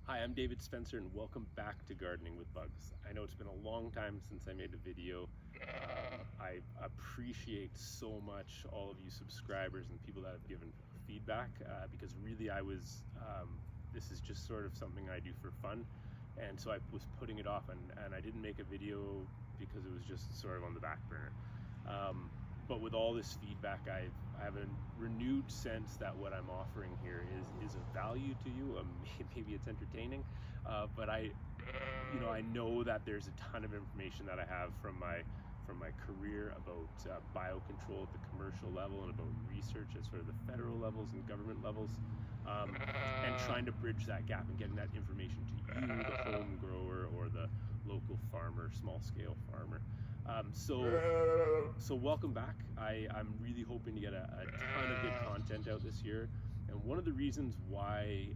Hi, I'm David Spencer and welcome back to Gardening with Bugs. I know it's been a long time since I made a video. I appreciate so much all of you subscribers and people that have given feedback because really this is just sort of something I do for fun. And so I was putting it off and I didn't make a video because it was just sort of on the back burner. But with all this feedback, I have a renewed sense that what I'm offering here is of value to you. Maybe it's entertaining, but I know that there's a ton of information that I have from my career about biocontrol at the commercial level and about research at sort of the federal levels and government levels, and trying to bridge that gap and getting that information to you, the home grower or the local farmer, small scale farmer. So welcome back. I'm really hoping to get a ton of good content out this year. And one of the reasons why,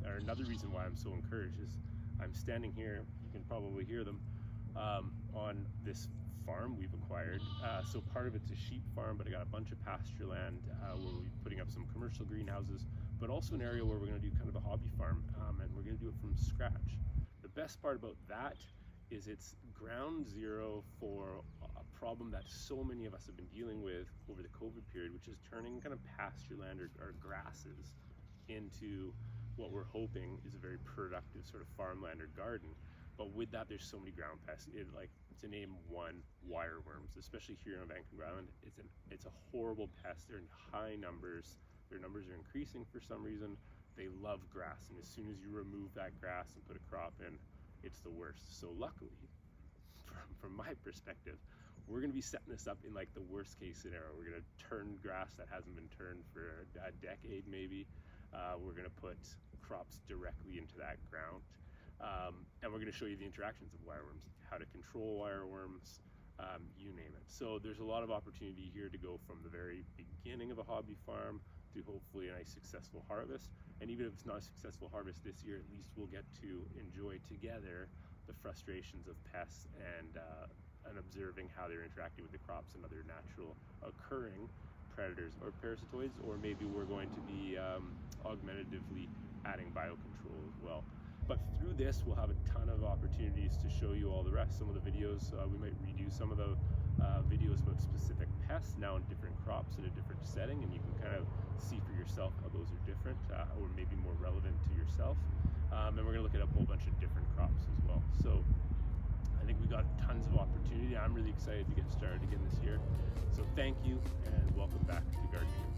or another reason why I'm so encouraged is I'm standing here, you can probably hear them, on this farm we've acquired. So part of it's a sheep farm, but I got a bunch of pasture land where we're putting up some commercial greenhouses, but also an area where we're gonna do kind of a hobby farm, and we're gonna do it from scratch. The best part about that is it's ground zero for a problem that so many of us have been dealing with over the COVID period, which is turning kind of pasture land or grasses into what we're hoping is a very productive sort of farmland or garden. But with that, there's so many ground pests. To name one, wireworms, especially here on Vancouver Island, it's a horrible pest. They're in high numbers. Their numbers are increasing for some reason. They love grass, and as soon as you remove that grass and put a crop in, it's the worst. So luckily, from my perspective, we're gonna be setting this up in like the worst case scenario. We're gonna turn grass that hasn't been turned for a decade maybe. We're gonna put crops directly into that ground. And we're gonna show you the interactions of wireworms, how to control wireworms, you name it. So there's a lot of opportunity here to go from the very beginning of a hobby farm to hopefully a nice successful harvest. And even if it's not a successful harvest this year, at least we'll get to enjoy together the frustrations of pests and observing how they're interacting with the crops and other natural occurring predators or parasitoids, or maybe we're going to be augmentatively adding biocontrol as well. But through this, we'll have a ton of opportunities to show you all the rest. Some of the videos, we might redo some of the videos about specific pests now in different crops in a different setting, and you can kind of see for yourself how those are different or maybe more relevant to yourself. And we're gonna look at a whole bunch of different crops as well. So I think we got tons of opportunity. I'm really excited to get started again this year. So thank you and welcome back to Gardening.